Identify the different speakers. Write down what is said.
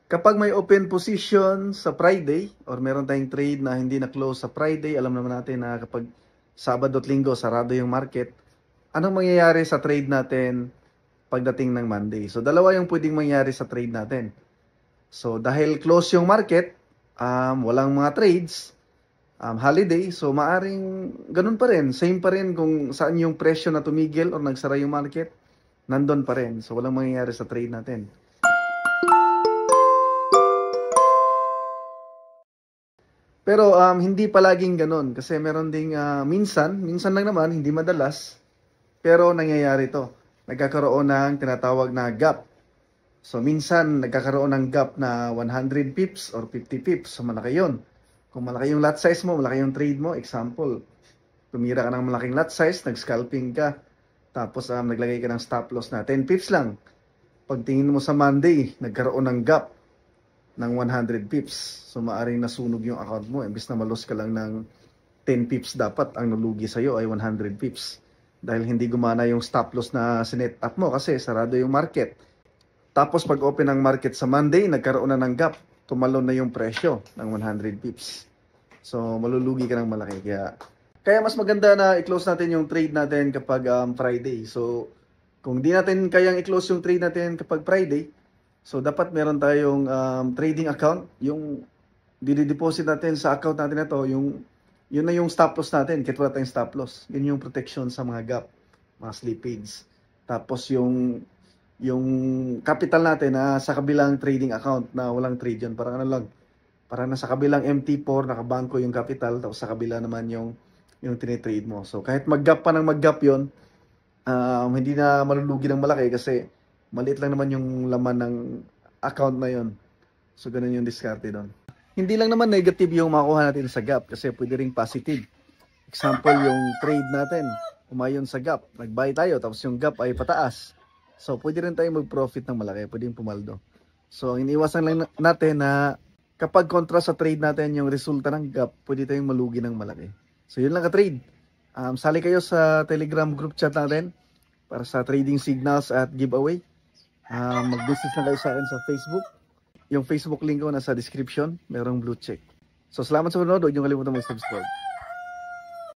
Speaker 1: Kapag may open position sa Friday or meron tayong trade na hindi na-close sa Friday, alam naman natin na kapag Sabado at Linggo, sarado yung market, anong mangyayari sa trade natin pagdating ng Monday? So, dalawa yung pwedeng mangyari sa trade natin. So, dahil close yung market, walang mga trades, holiday, so maaring ganun pa rin. Same pa rin kung saan yung presyo na tumigil or nagsara yung market, nandun pa rin. So, walang mangyayari sa trade natin. Pero hindi palaging ganun kasi meron ding minsan lang naman, hindi madalas, pero nangyayari to. Nagkakaroon ng tinatawag na gap. So minsan nagkakaroon ng gap na 100 pips or 50 pips. So malaki yun. Kung malaki yung lot size mo, malaki yung trade mo, example, tumira ka ng malaking lot size, nag-scalping ka, tapos naglagay ka ng stop loss na 10 pips lang. Pagtingin mo sa Monday, nagkaroon ng gap ng 100 pips. So maaring nasunog yung account mo. Imbis na malos ka lang ng 10 pips, dapat ang nalugi sa'yo ay 100 pips. Dahil hindi gumana yung stop loss na sinet up mo kasi sarado yung market. Tapos pag open ng market sa Monday, nagkaroon na ng gap. Tumalon na yung presyo ng 100 pips. So malulugi ka ng malaki. Kaya mas maganda na i-close natin yung trade natin kapag Friday. So kung di natin kayang i-close yung trade natin kapag Friday, so dapat meron tayong trading account. Yung dideposit natin sa account natin na to, yun na yung stop loss natin. Kahit wala tayong stop loss. Yun yung protection sa mga gap, mga slippage. Tapos yung capital natin na sa kabilang trading account na walang trade yun. Parang ano lang, parang nasa kabilang MT4, nakabangko yung capital, tapos sa kabila naman yung tinitrade mo. So kahit mag-gap pa ng mag-gap yun, hindi na malulugi ng malaki kasi maliit lang naman yung laman ng account na yun. So ganun yung diskarte doon. Hindi lang naman negative yung makuha natin sa gap kasi pwede ring positive. Example, yung trade natin, umayon sa gap. Nag-buy tayo tapos yung gap ay pataas. So pwede rin tayong mag-profit ng malaki, pwede yung pumaldo. So iniwasan lang natin na kapag kontra sa trade natin yung resulta ng gap, pwede tayong malugi ng malaki. So yun lang ka-trade. Sali kayo sa Telegram group chat natin para sa trading signals at giveaway. Mag-business na kayo sa akin sa Facebook. Yung Facebook link ko nasa description, merong blue check. So salamat sa panonood, huwag niyong kalimutan mag-subscribe.